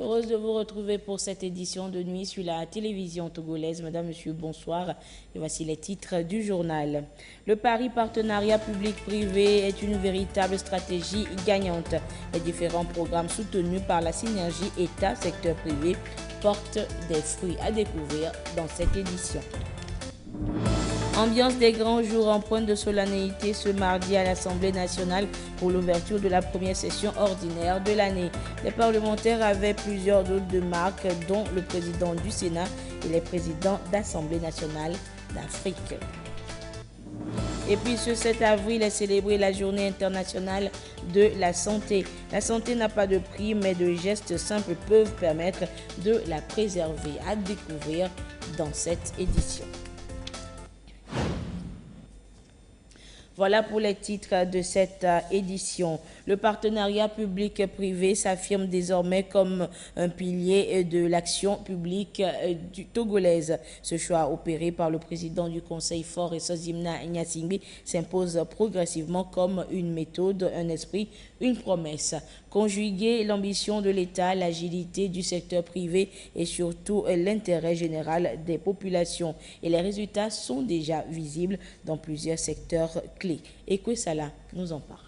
Heureuse de vous retrouver pour cette édition de nuit sur la télévision togolaise. Madame, Monsieur, bonsoir. Et voici les titres du journal. Le pari partenariat public-privé est une véritable stratégie gagnante. Les différents programmes soutenus par la synergie État-secteur privé portent des fruits à découvrir dans cette édition. Ambiance des grands jours en pointe de solennité ce mardi à l'Assemblée nationale pour l'ouverture de la première session ordinaire de l'année. Les parlementaires avaient plusieurs hôtes de marque, dont le président du Sénat et les présidents d'Assemblée nationale d'Afrique. Et puis ce 7 avril est célébrée la journée internationale de la santé. La santé n'a pas de prix, mais de gestes simples peuvent permettre de la préserver. À découvrir dans cette édition. Voilà pour les titres de cette édition. Le partenariat public-privé s'affirme désormais comme un pilier de l'action publique togolaise. Ce choix opéré par le président du Conseil fort Esozimna Nyasingbe s'impose progressivement comme une méthode, un esprit, une promesse. Conjuguer l'ambition de l'État, l'agilité du secteur privé et surtout l'intérêt général des populations. Et les résultats sont déjà visibles dans plusieurs secteurs clés. Et que cela nous en parle.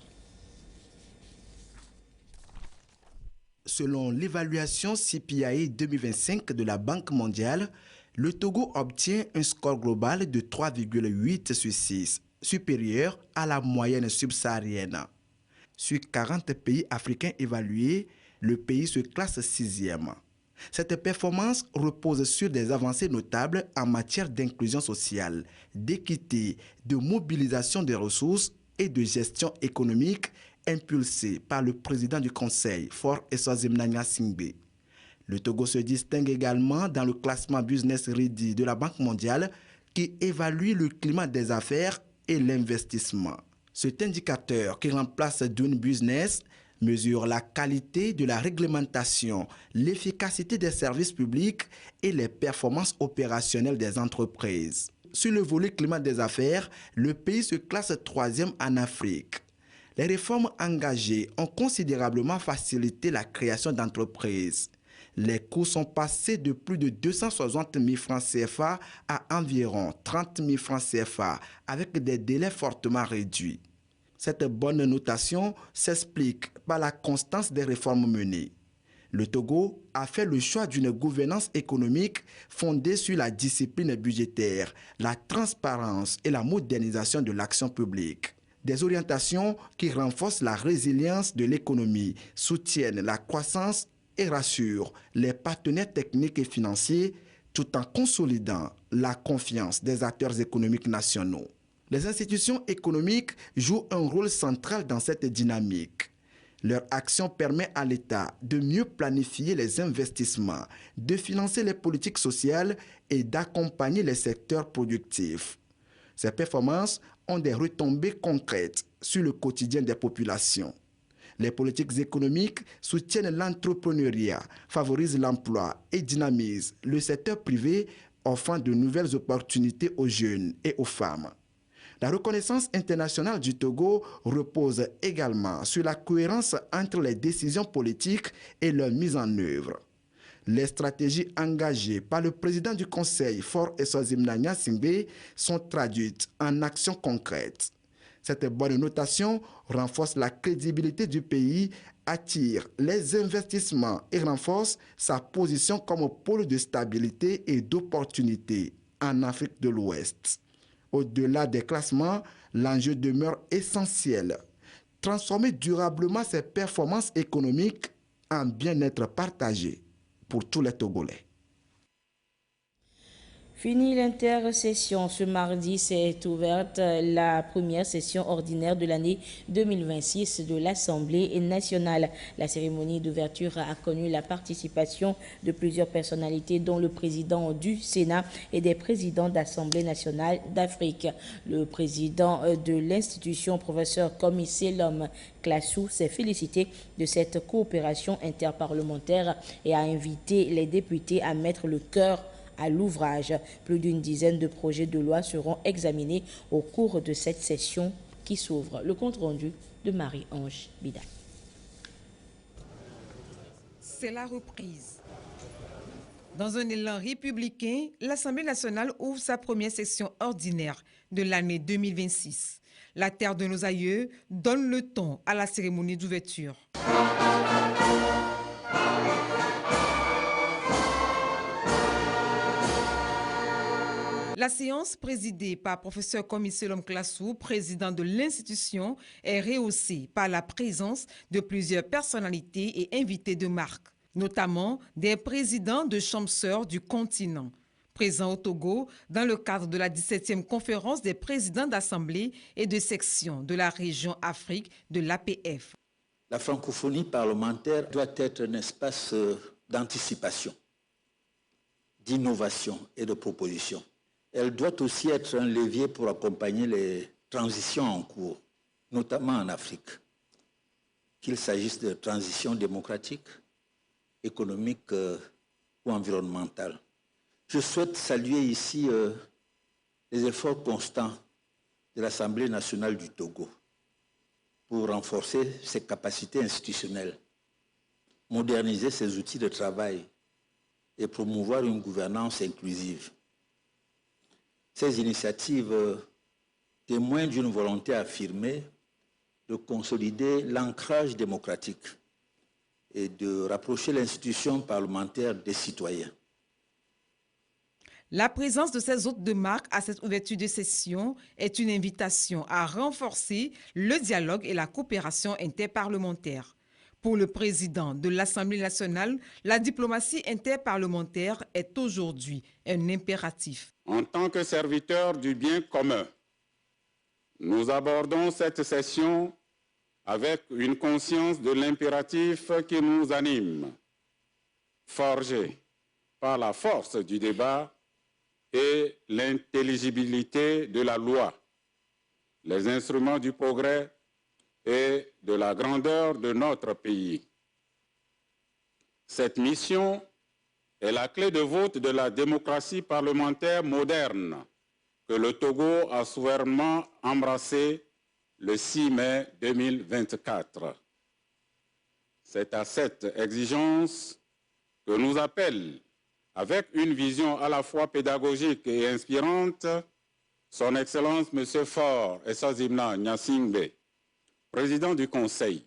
Selon l'évaluation CPI 2025 de la Banque mondiale, le Togo obtient un score global de 3,8 sur 6, supérieur à la moyenne subsaharienne. Sur 40 pays africains évalués, le pays se classe 6e. Cette performance repose sur des avancées notables en matière d'inclusion sociale, d'équité, de mobilisation des ressources et de gestion économique impulsées par le président du Conseil, Faure Esozimna Nyasingbe. Le Togo se distingue également dans le classement Business Ready de la Banque mondiale qui évalue le climat des affaires et l'investissement. Cet indicateur qui remplace Doing Business mesure la qualité de la réglementation, l'efficacité des services publics et les performances opérationnelles des entreprises. Sur le volet climat des affaires, le pays se classe 3e en Afrique. Les réformes engagées ont considérablement facilité la création d'entreprises. Les coûts sont passés de plus de 260 000 francs CFA à environ 30 000 francs CFA avec des délais fortement réduits. Cette bonne notation s'explique par la constance des réformes menées. Le Togo a fait le choix d'une gouvernance économique fondée sur la discipline budgétaire, la transparence et la modernisation de l'action publique. Des orientations qui renforcent la résilience de l'économie, soutiennent la croissance et rassurent les partenaires techniques et financiers tout en consolidant la confiance des acteurs économiques nationaux. Les institutions économiques jouent un rôle central dans cette dynamique. Leur action permet à l'État de mieux planifier les investissements, de financer les politiques sociales et d'accompagner les secteurs productifs. Ces performances ont des retombées concrètes sur le quotidien des populations. Les politiques économiques soutiennent l'entrepreneuriat, favorisent l'emploi et dynamisent le secteur privé, offrant de nouvelles opportunités aux jeunes et aux femmes. La reconnaissance internationale du Togo repose également sur la cohérence entre les décisions politiques et leur mise en œuvre. Les stratégies engagées par le président du Conseil, Faure Esozimna Nyasingbe, sont traduites en actions concrètes. Cette bonne notation renforce la crédibilité du pays, attire les investissements et renforce sa position comme pôle de stabilité et d'opportunité en Afrique de l'Ouest. Au-delà des classements, l'enjeu demeure essentiel. Transformer durablement ses performances économiques en bien-être partagé pour tous les Togolais. Fini l'intercession. Ce mardi s'est ouverte la première session ordinaire de l'année 2026 de l'Assemblée nationale. La cérémonie d'ouverture a connu la participation de plusieurs personnalités, dont le président du Sénat et des présidents d'Assemblée nationale d'Afrique. Le président de l'institution, professeur Komi Selom Klassou, s'est félicité de cette coopération interparlementaire et a invité les députés à mettre le cœur à l'ouvrage. Plus d'une dizaine de projets de loi seront examinés au cours de cette session qui s'ouvre. Le compte rendu de Marie-Ange Bida. c'est la reprise. Dans un élan républicain, l'Assemblée nationale ouvre sa première session ordinaire de l'année 2026. La terre de nos aïeux donne le ton à la cérémonie d'ouverture. La séance présidée par professeur Komisselom Klassou, président de l'institution, est rehaussée par la présence de plusieurs personnalités et invités de marque, notamment des présidents de chambres sœurs du continent. Présents au Togo dans le cadre de la 17e conférence des présidents d'assemblée et de section de la région Afrique de l'APF. La francophonie parlementaire doit être un espace d'anticipation, d'innovation et de proposition. Elle doit aussi être un levier pour accompagner les transitions en cours, notamment en Afrique, qu'il s'agisse de transitions démocratiques, économiques ou environnementales. Je souhaite saluer ici les efforts constants de l'Assemblée nationale du Togo pour renforcer ses capacités institutionnelles, moderniser ses outils de travail et promouvoir une gouvernance inclusive. Ces initiatives témoignent d'une volonté affirmée de consolider l'ancrage démocratique et de rapprocher l'institution parlementaire des citoyens. La présence de ces hôtes de marque à cette ouverture de session est une invitation à renforcer le dialogue et la coopération interparlementaire. Pour le président de l'Assemblée nationale, la diplomatie interparlementaire est aujourd'hui un impératif. En tant que serviteurs du bien commun, nous abordons cette session avec une conscience de l'impératif qui nous anime, forgé par la force du débat et l'intelligibilité de la loi, les instruments du progrès et de la grandeur de notre pays. Cette mission est la clé de voûte de la démocratie parlementaire moderne que le Togo a souverainement embrassée le 6 mai 2024. C'est à cette exigence que nous appelle, avec une vision à la fois pédagogique et inspirante, Son Excellence M. Faure Essazimna Gnassingbé, président du Conseil,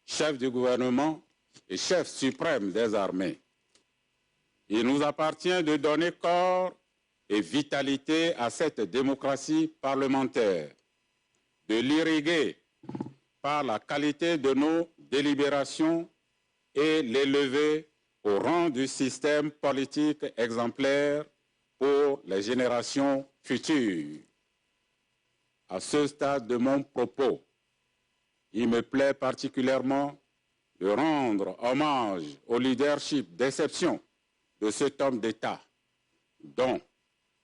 chef du gouvernement et chef suprême des armées. Il nous appartient de donner corps et vitalité à cette démocratie parlementaire, de l'irriguer par la qualité de nos délibérations et l'élever au rang du système politique exemplaire pour les générations futures. À ce stade de mon propos, il me plaît particulièrement de rendre hommage au leadership d'exception de cet homme d'État, dont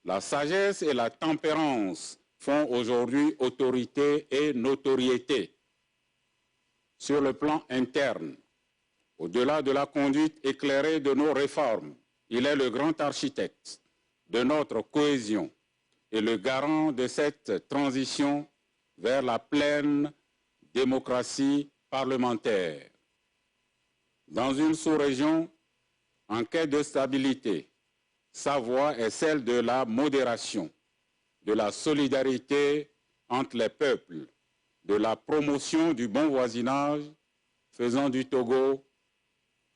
la sagesse et la tempérance font aujourd'hui autorité et notoriété. Sur le plan interne, au-delà de la conduite éclairée de nos réformes, il est le grand architecte de notre cohésion et le garant de cette transition vers la pleine démocratie parlementaire. Dans une sous-région en quête de stabilité, sa voie est celle de la modération, de la solidarité entre les peuples, de la promotion du bon voisinage, faisant du Togo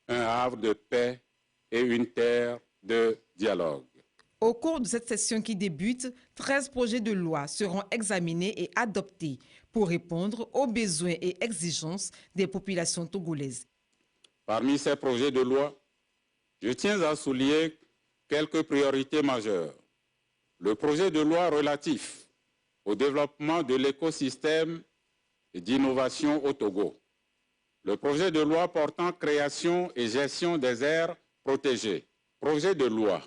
un havre de paix et une terre de dialogue. Au cours de cette session qui débute, 13 projets de loi seront examinés et adoptés pour répondre aux besoins et exigences des populations togolaises. Parmi ces projets de loi, je tiens à souligner quelques priorités majeures. Le projet de loi relatif au développement de l'écosystème d'innovation au Togo. Le projet de loi portant création et gestion des aires protégées. Projet de loi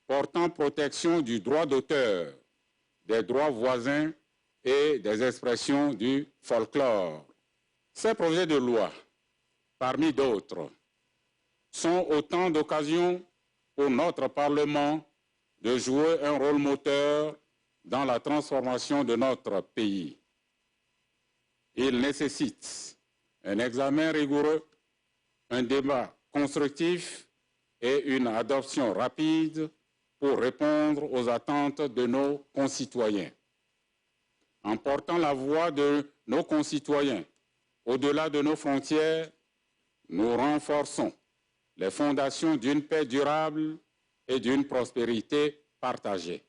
portant protection du droit d'auteur, des droits voisins et des expressions du folklore. Ces projets de loi, parmi d'autres, sont autant d'occasions pour notre Parlement de jouer un rôle moteur dans la transformation de notre pays. Il nécessite un examen rigoureux, un débat constructif et une adoption rapide pour répondre aux attentes de nos concitoyens. En portant la voix de nos concitoyens au-delà de nos frontières, nous renforçons les fondations d'une paix durable et d'une prospérité partagée.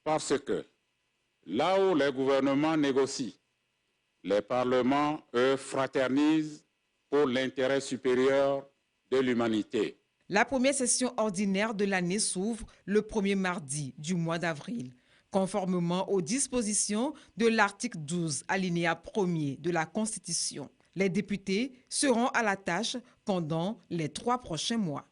Parce que là où les gouvernements négocient, les parlements, eux, fraternisent pour l'intérêt supérieur de l'humanité. La première session ordinaire de l'année s'ouvre le premier mardi du mois d'avril, conformément aux dispositions de l'article 12, alinéa 1er de la Constitution. Les députés seront à la tâche pendant les 3 prochains mois.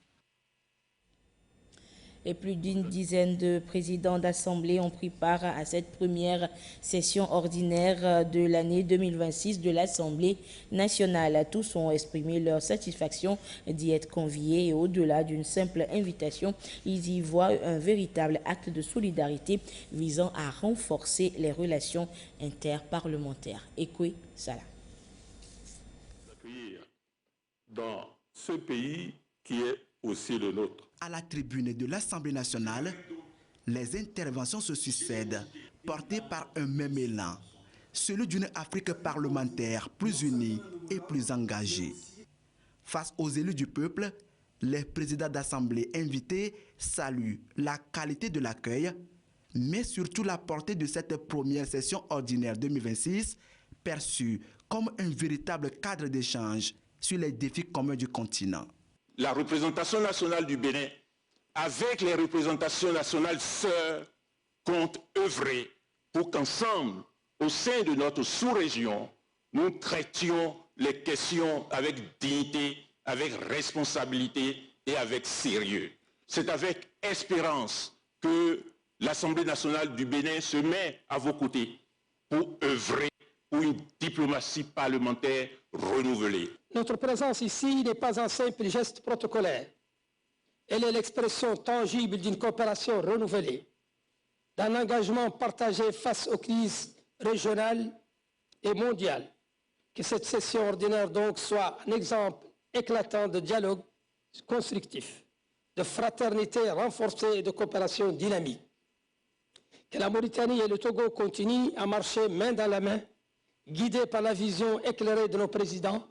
Et plus d'une dizaine de présidents d'assemblée ont pris part à cette première session ordinaire de l'année 2026 de l'Assemblée nationale. Tous ont exprimé leur satisfaction d'y être conviés et au-delà d'une simple invitation, ils y voient un véritable acte de solidarité visant à renforcer les relations interparlementaires. Ekwe Sala. Dans ce pays qui est aussi le nôtre. À la tribune de l'Assemblée nationale, les interventions se succèdent, portées par un même élan, celui d'une Afrique parlementaire plus unie et plus engagée. Face aux élus du peuple, les présidents d'Assemblée invités saluent la qualité de l'accueil, mais surtout la portée de cette première session ordinaire 2026, perçue comme un véritable cadre d'échange sur les défis communs du continent. La représentation nationale du Bénin, avec les représentations nationales sœurs, compte œuvrer pour qu'ensemble, au sein de notre sous-région, nous traitions les questions avec dignité, avec responsabilité et avec sérieux. C'est avec espérance que l'Assemblée nationale du Bénin se met à vos côtés pour œuvrer pour une diplomatie parlementaire renouvelée. Notre présence ici n'est pas un simple geste protocolaire. Elle est l'expression tangible d'une coopération renouvelée, d'un engagement partagé face aux crises régionales et mondiales. Que cette session ordinaire donc soit un exemple éclatant de dialogue constructif, de fraternité renforcée et de coopération dynamique. Que la Mauritanie et le Togo continuent à marcher main dans la main, guidés par la vision éclairée de nos présidents,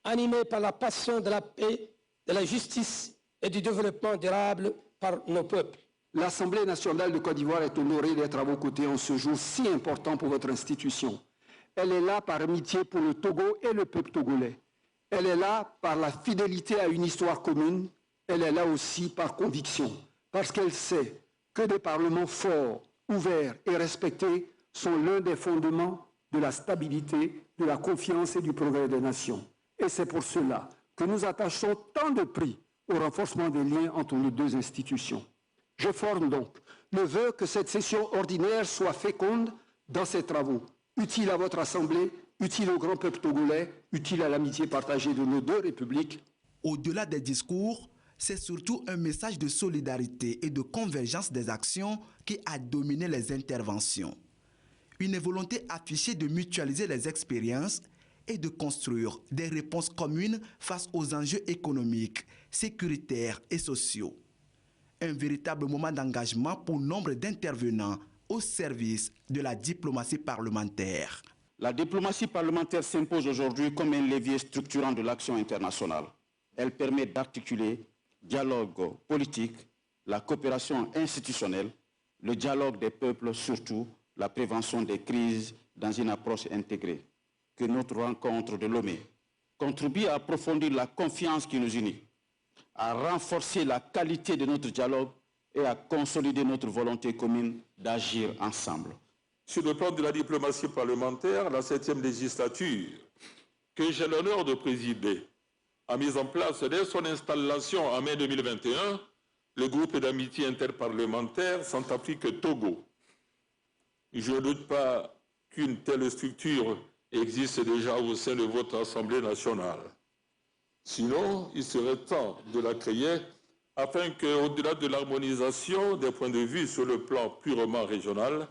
animés par la passion de la paix, de la justice et du développement durable par nos peuples. L'Assemblée nationale de Côte d'Ivoire est honorée d'être à vos côtés en ce jour si important pour votre institution. Elle est là par amitié pour le Togo et le peuple togolais. Elle est là par la fidélité à une histoire commune. Elle est là aussi par conviction, parce qu'elle sait que des parlements forts, ouverts et respectés sont l'un des fondements de la stabilité, de la confiance et du progrès des nations. Et c'est pour cela que nous attachons tant de prix au renforcement des liens entre nos deux institutions. Je forme donc le vœu que cette session ordinaire soit féconde dans ses travaux, utile à votre Assemblée, utile au grand peuple togolais, utile à l'amitié partagée de nos deux républiques. Au-delà des discours, c'est surtout un message de solidarité et de convergence des actions qui a dominé les interventions. Une volonté affichée de mutualiser les expériences et de construire des réponses communes face aux enjeux économiques, sécuritaires et sociaux. Un véritable moment d'engagement pour nombre d'intervenants au service de la diplomatie parlementaire. La diplomatie parlementaire s'impose aujourd'hui comme un levier structurant de l'action internationale. Elle permet d'articuler dialogue politique, la coopération institutionnelle, le dialogue des peuples, surtout la prévention des crises dans une approche intégrée. Que notre rencontre de Lomé contribue à approfondir la confiance qui nous unit, à renforcer la qualité de notre dialogue et à consolider notre volonté commune d'agir ensemble. Sur le plan de la diplomatie parlementaire, la 7e législature, que j'ai l'honneur de présider, a mis en place dès son installation en mai 2021 le groupe d'amitié interparlementaire Centrafrique-Togo. Je ne doute pas qu'une telle structure existe déjà au sein de votre Assemblée nationale. Sinon, il serait temps de la créer afin qu'au-delà de l'harmonisation des points de vue sur le plan purement régional,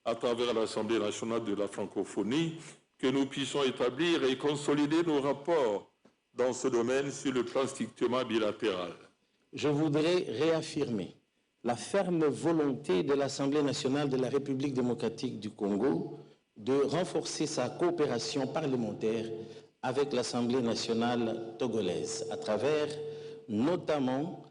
à travers l'Assemblée nationale de la francophonie, que nous puissions établir et consolider nos rapports dans ce domaine sur le plan strictement bilatéral. Je voudrais réaffirmer la ferme volonté de l'Assemblée nationale de la République démocratique du Congo de renforcer sa coopération parlementaire avec l'Assemblée nationale togolaise à travers notamment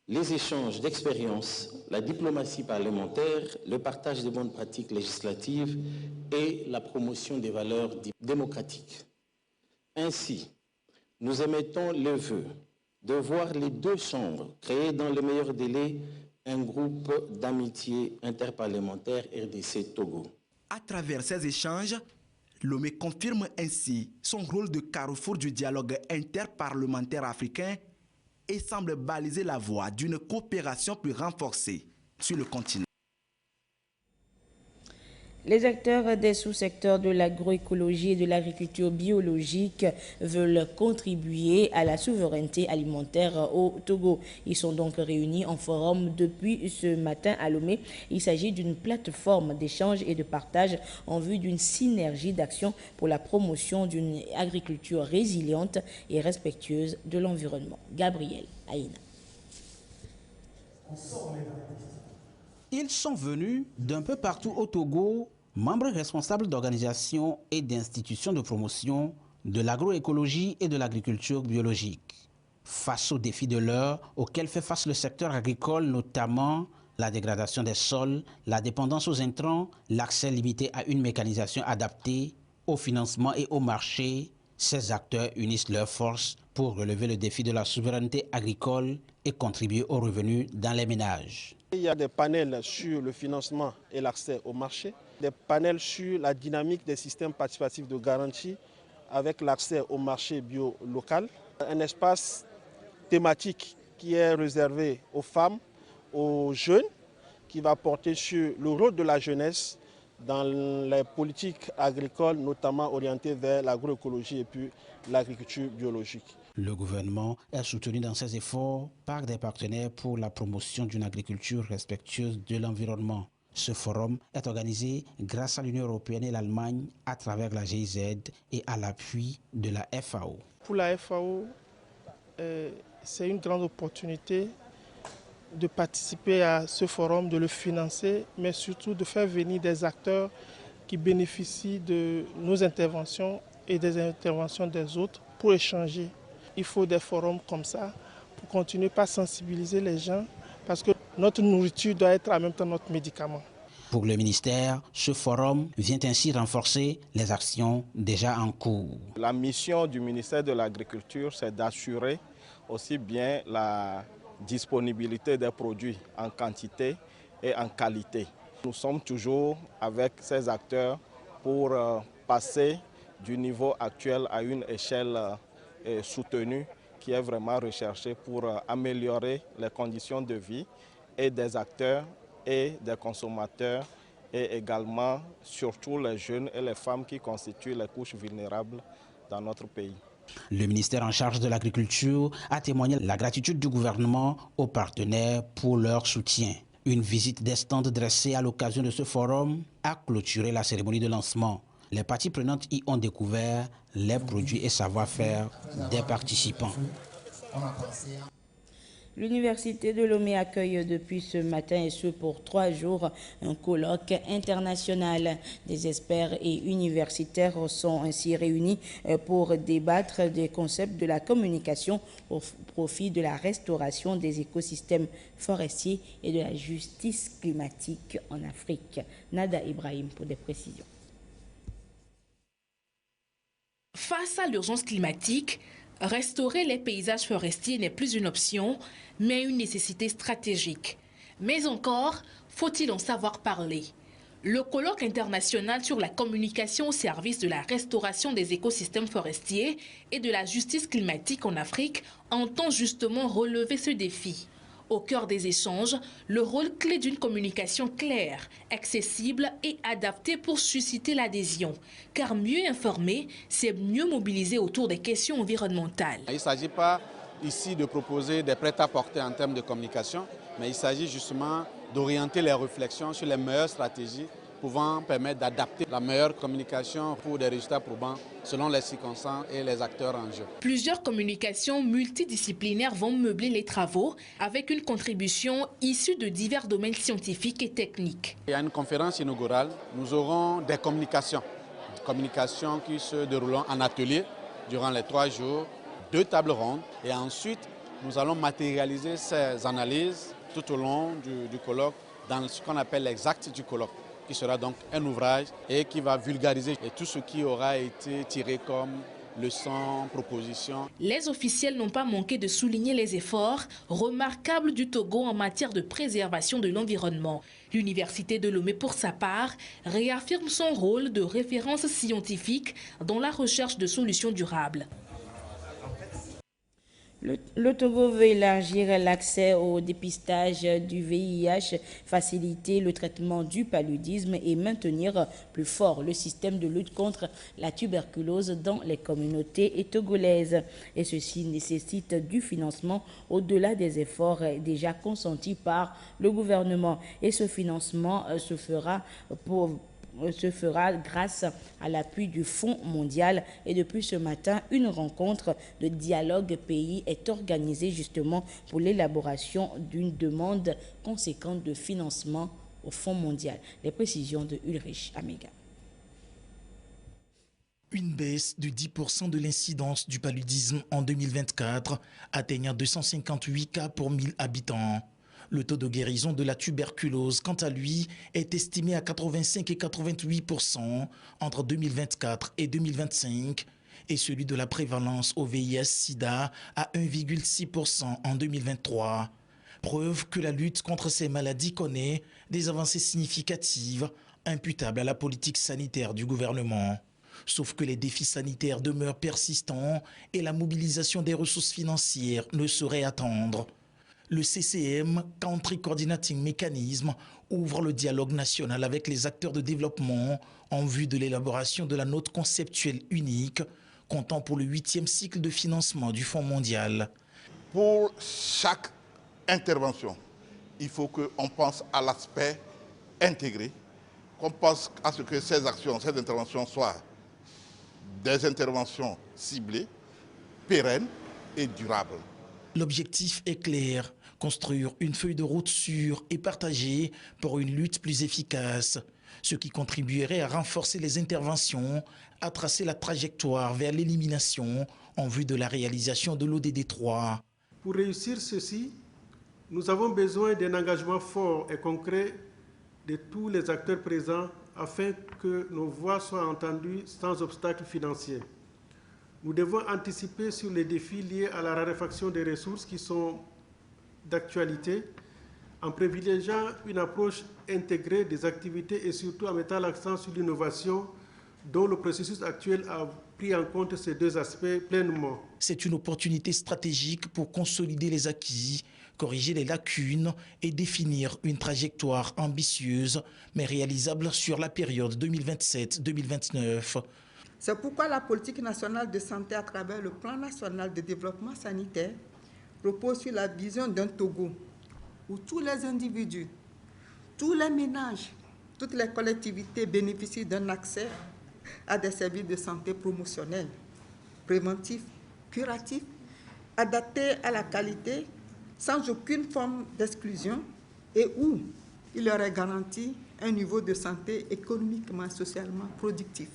les échanges d'expériences, la diplomatie parlementaire, le partage de bonnes pratiques législatives et la promotion des valeurs démocratiques. Ainsi, nous émettons le vœu de voir les deux chambres créer dans les meilleurs délais un groupe d'amitié interparlementaire RDC-Togo. À travers ces échanges, Lomé confirme ainsi son rôle de carrefour du dialogue interparlementaire africain et semble baliser la voie d'une coopération plus renforcée sur le continent. Les acteurs des sous-secteurs de l'agroécologie et de l'agriculture biologique veulent contribuer à la souveraineté alimentaire au Togo. Ils sont donc réunis en forum depuis ce matin à Lomé. Il s'agit d'une plateforme d'échange et de partage en vue d'une synergie d'action pour la promotion d'une agriculture résiliente et respectueuse de l'environnement. Gabriel Aïna. Ils sont venus d'un peu partout au Togo, membres responsables d'organisations et d'institutions de promotion de l'agroécologie et de l'agriculture biologique. Face aux défis de l'heure auxquels fait face le secteur agricole, notamment la dégradation des sols, la dépendance aux intrants, l'accès limité à une mécanisation adaptée, au financement et au marché, ces acteurs unissent leurs forces pour relever le défi de la souveraineté agricole et contribuer aux revenus dans les ménages. Il y a des panels sur le financement et l'accès au marché, des panels sur la dynamique des systèmes participatifs de garantie avec l'accès au marché bio local, un espace thématique qui est réservé aux femmes, aux jeunes, qui va porter sur le rôle de la jeunesse dans les politiques agricoles, notamment orientées vers l'agroécologie et puis l'agriculture biologique. Le gouvernement est soutenu dans ses efforts par des partenaires pour la promotion d'une agriculture respectueuse de l'environnement. Ce forum est organisé grâce à l'Union européenne et l'Allemagne à travers la GIZ et à l'appui de la FAO. Pour la FAO, c'est une grande opportunité de participer à ce forum, de le financer, mais surtout de faire venir des acteurs qui bénéficient de nos interventions et des interventions des autres pour échanger. Il faut des forums comme ça pour continuer à sensibiliser les gens parce que notre nourriture doit être en même temps notre médicament. Pour le ministère, ce forum vient ainsi renforcer les actions déjà en cours. La mission du ministère de l'Agriculture, c'est d'assurer aussi bien la disponibilité des produits en quantité et en qualité. Nous sommes toujours avec ces acteurs pour passer du niveau actuel à une échelle soutenue qui est vraiment recherchée pour améliorer les conditions de vie et des acteurs et des consommateurs et également surtout les jeunes et les femmes qui constituent les couches vulnérables dans notre pays. Le ministère en charge de l'agriculture a témoigné la gratitude du gouvernement aux partenaires pour leur soutien. Une visite des stands dressés à l'occasion de ce forum a clôturé la cérémonie de lancement. Les parties prenantes y ont découvert les produits et savoir-faire des participants. L'Université de Lomé accueille depuis ce matin, et ce pour 3 jours, un colloque international. Des experts et universitaires sont ainsi réunis pour débattre des concepts de la communication au profit de la restauration des écosystèmes forestiers et de la justice climatique en Afrique. Nada Ibrahim pour des précisions. Face à l'urgence climatique, restaurer les paysages forestiers n'est plus une option, mais une nécessité stratégique. Mais encore, faut-il en savoir parler? Le colloque international sur la communication au service de la restauration des écosystèmes forestiers et de la justice climatique en Afrique entend justement relever ce défi. Au cœur des échanges, le rôle clé d'une communication claire, accessible et adaptée pour susciter l'adhésion. Car mieux informer, c'est mieux mobiliser autour des questions environnementales. Il ne s'agit pas ici de proposer des prêt-à-porter en termes de communication, mais il s'agit justement d'orienter les réflexions sur les meilleures stratégies pouvant permettre d'adapter la meilleure communication pour des résultats probants selon les circonstances et les acteurs en jeu. Plusieurs communications multidisciplinaires vont meubler les travaux avec une contribution issue de divers domaines scientifiques et techniques. Il y a une conférence inaugurale, nous aurons des communications qui se dérouleront en atelier durant les 3 jours, 2 tables rondes et ensuite nous allons matérialiser ces analyses tout au long du colloque dans ce qu'on appelle les actes du colloque, qui sera donc un ouvrage et qui va vulgariser tout ce qui aura été tiré comme leçons, propositions. Les officiels n'ont pas manqué de souligner les efforts remarquables du Togo en matière de préservation de l'environnement. L'Université de Lomé, pour sa part, réaffirme son rôle de référence scientifique dans la recherche de solutions durables. Le Togo veut élargir l'accès au dépistage du VIH, faciliter le traitement du paludisme et maintenir plus fort le système de lutte contre la tuberculose dans les communautés togolaises. Et ceci nécessite du financement au-delà des efforts déjà consentis par le gouvernement. Et ce financement se fera grâce à l'appui du Fonds mondial. Et depuis ce matin, une rencontre de dialogue pays est organisée justement pour l'élaboration d'une demande conséquente de financement au Fonds mondial. Les précisions de Ulrich Amega. Une baisse de 10% de l'incidence du paludisme en 2024, atteignant 258 cas pour 1000 habitants. Le taux de guérison de la tuberculose, quant à lui, est estimé à 85 et 88% entre 2024 et 2025 et celui de la prévalence au VIH-Sida à 1,6% en 2023. Preuve que la lutte contre ces maladies connaît des avancées significatives imputables à la politique sanitaire du gouvernement. Sauf que les défis sanitaires demeurent persistants et la mobilisation des ressources financières ne saurait attendre. Le CCM, Country Coordinating Mechanism, ouvre le dialogue national avec les acteurs de développement en vue de l'élaboration de la note conceptuelle unique, comptant pour le 8e cycle de financement du Fonds mondial. Pour chaque intervention, il faut qu'on pense à l'aspect intégré, qu'on pense à ce que ces actions, ces interventions soient des interventions ciblées, pérennes et durables. L'objectif est clair, construire une feuille de route sûre et partagée pour une lutte plus efficace, ce qui contribuerait à renforcer les interventions, à tracer la trajectoire vers l'élimination en vue de la réalisation de l'ODD 3. Pour réussir ceci, nous avons besoin d'un engagement fort et concret de tous les acteurs présents afin que nos voix soient entendues sans obstacle financier. Nous devons anticiper sur les défis liés à la raréfaction des ressources qui sont d'actualité en privilégiant une approche intégrée des activités et surtout en mettant l'accent sur l'innovation dont le processus actuel a pris en compte ces 2 aspects pleinement. C'est une opportunité stratégique pour consolider les acquis, corriger les lacunes et définir une trajectoire ambitieuse mais réalisable sur la période 2027-2029. C'est pourquoi la politique nationale de santé à travers le plan national de développement sanitaire repose sur la vision d'un Togo où tous les individus, tous les ménages, toutes les collectivités bénéficient d'un accès à des services de santé promotionnels, préventifs, curatifs, adaptés à la qualité, sans aucune forme d'exclusion et où il leur est garanti un niveau de santé économiquement et socialement productif.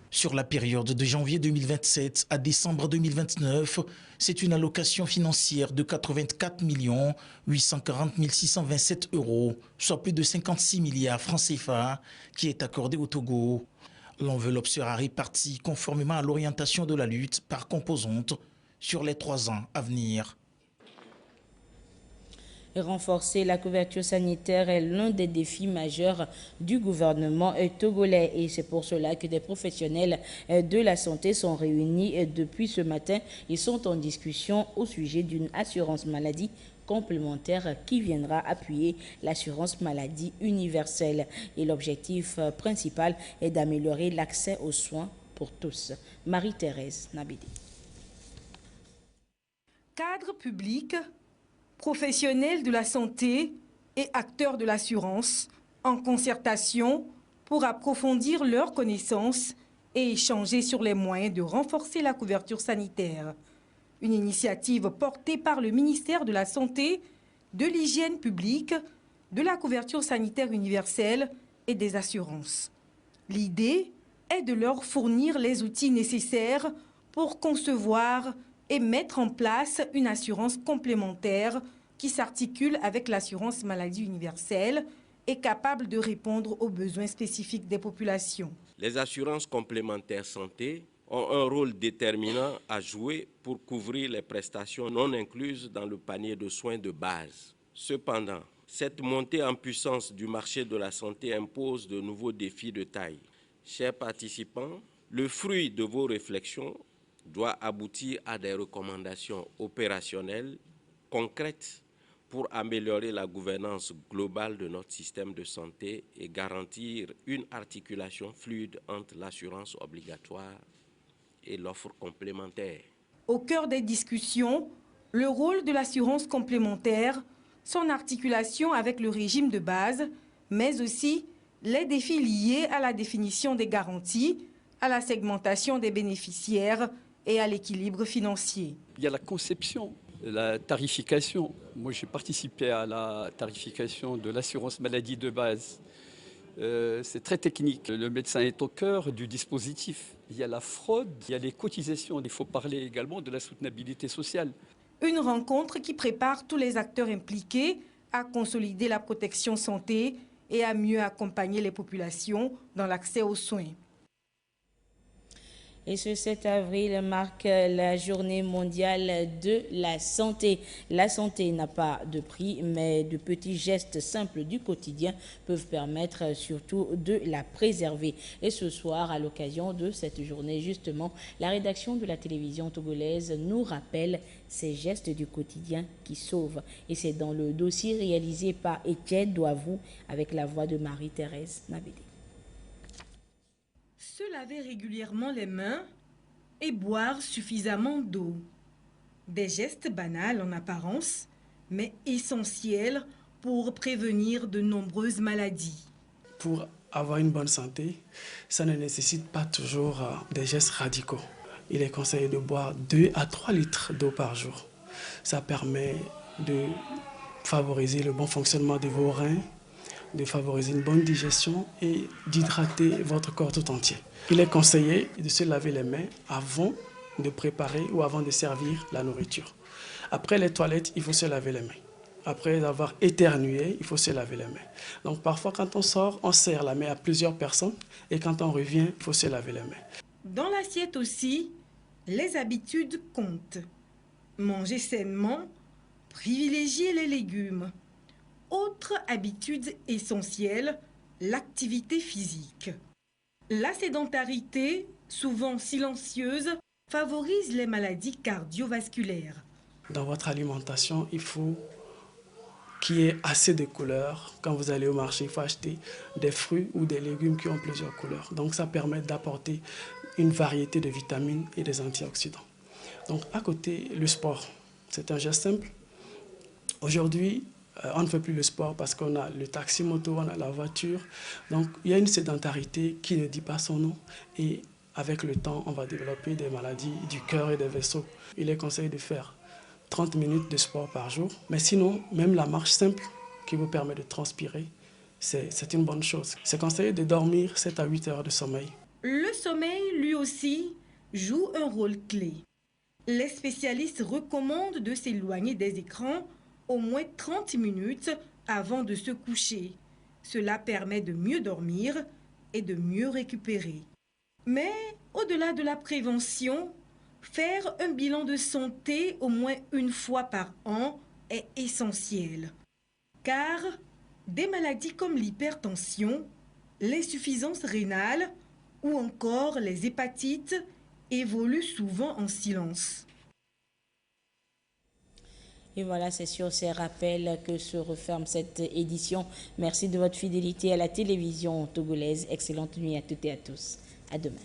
Sur la période de janvier 2027 à décembre 2029, c'est une allocation financière de 84 840 627 €, soit plus de 56 milliards francs CFA, qui est accordée au Togo. L'enveloppe sera répartie conformément à l'orientation de la lutte par composante sur les 3 ans à venir. Renforcer la couverture sanitaire est l'un des défis majeurs du gouvernement togolais et c'est pour cela que des professionnels de la santé sont réunis depuis ce matin. Ils sont en discussion au sujet d'une assurance maladie complémentaire qui viendra appuyer l'assurance maladie universelle. Et l'objectif principal est d'améliorer l'accès aux soins pour tous. Marie-Thérèse Nabidi. Cadre public, professionnels de la santé et acteurs de l'assurance, en concertation, pour approfondir leurs connaissances et échanger sur les moyens de renforcer la couverture sanitaire. Une initiative portée par le ministère de la Santé, de l'Hygiène publique, de la couverture sanitaire universelle et des assurances. L'idée est de leur fournir les outils nécessaires pour concevoir et mettre en place une assurance complémentaire qui s'articule avec l'assurance maladie universelle et capable de répondre aux besoins spécifiques des populations. Les assurances complémentaires santé ont un rôle déterminant à jouer pour couvrir les prestations non incluses dans le panier de soins de base. Cependant, cette montée en puissance du marché de la santé impose de nouveaux défis de taille. Chers participants, le fruit de vos réflexions doit aboutir à des recommandations opérationnelles concrètes pour améliorer la gouvernance globale de notre système de santé et garantir une articulation fluide entre l'assurance obligatoire et l'offre complémentaire. Au cœur des discussions, le rôle de l'assurance complémentaire, son articulation avec le régime de base, mais aussi les défis liés à la définition des garanties, à la segmentation des bénéficiaires et à l'équilibre financier. Il y a la conception, la tarification. Moi, j'ai participé à la tarification de l'assurance maladie de base. C'est très technique. Le médecin est au cœur du dispositif. Il y a la fraude, il y a les cotisations. Il faut parler également de la soutenabilité sociale. Une rencontre qui prépare tous les acteurs impliqués à consolider la protection santé et à mieux accompagner les populations dans l'accès aux soins. Et ce 7 avril marque la journée mondiale de la santé. La santé n'a pas de prix, mais de petits gestes simples du quotidien peuvent permettre surtout de la préserver. Et ce soir, à l'occasion de cette journée, justement, la rédaction de la télévision togolaise nous rappelle ces gestes du quotidien qui sauvent. Et c'est dans le dossier réalisé par Étienne Douavou avec la voix de Marie-Thérèse Nabédé. Se laver régulièrement les mains et boire suffisamment d'eau. Des gestes banals en apparence, mais essentiels pour prévenir de nombreuses maladies. Pour avoir une bonne santé, ça ne nécessite pas toujours des gestes radicaux. Il est conseillé de boire 2 à 3 litres d'eau par jour. Ça permet de favoriser le bon fonctionnement de vos reins, de favoriser une bonne digestion et d'hydrater votre corps tout entier. Il est conseillé de se laver les mains avant de préparer ou avant de servir la nourriture. Après les toilettes, il faut se laver les mains. Après avoir éternué, il faut se laver les mains. Donc parfois, quand on sort, on serre la main à plusieurs personnes et quand on revient, il faut se laver les mains. Dans l'assiette aussi, les habitudes comptent. Manger sainement, privilégier les légumes. Autre habitude essentielle, l'activité physique. La sédentarité, souvent silencieuse, favorise les maladies cardiovasculaires. Dans votre alimentation, il faut qu'il y ait assez de couleurs. Quand vous allez au marché, il faut acheter des fruits ou des légumes qui ont plusieurs couleurs. Donc ça permet d'apporter une variété de vitamines et des antioxydants. Donc à côté, le sport, c'est un geste simple. Aujourd'hui, on ne fait plus le sport parce qu'on a le taxi-moto, on a la voiture. Donc, il y a une sédentarité qui ne dit pas son nom. Et avec le temps, on va développer des maladies du cœur et des vaisseaux. Il est conseillé de faire 30 minutes de sport par jour. Mais sinon, même la marche simple qui vous permet de transpirer, c'est une bonne chose. C'est conseillé de dormir 7 à 8 heures de sommeil. Le sommeil, lui aussi, joue un rôle clé. Les spécialistes recommandent de s'éloigner des écrans au moins 30 minutes avant de se coucher. Cela permet de mieux dormir et de mieux récupérer. Mais au-delà de la prévention, faire un bilan de santé au moins une fois par an est essentiel. Car des maladies comme l'hypertension, l'insuffisance rénale ou encore les hépatites évoluent souvent en silence. Et voilà, c'est sur ces rappels que se referme cette édition. Merci de votre fidélité à la télévision togolaise. Excellente nuit à toutes et à tous. À demain.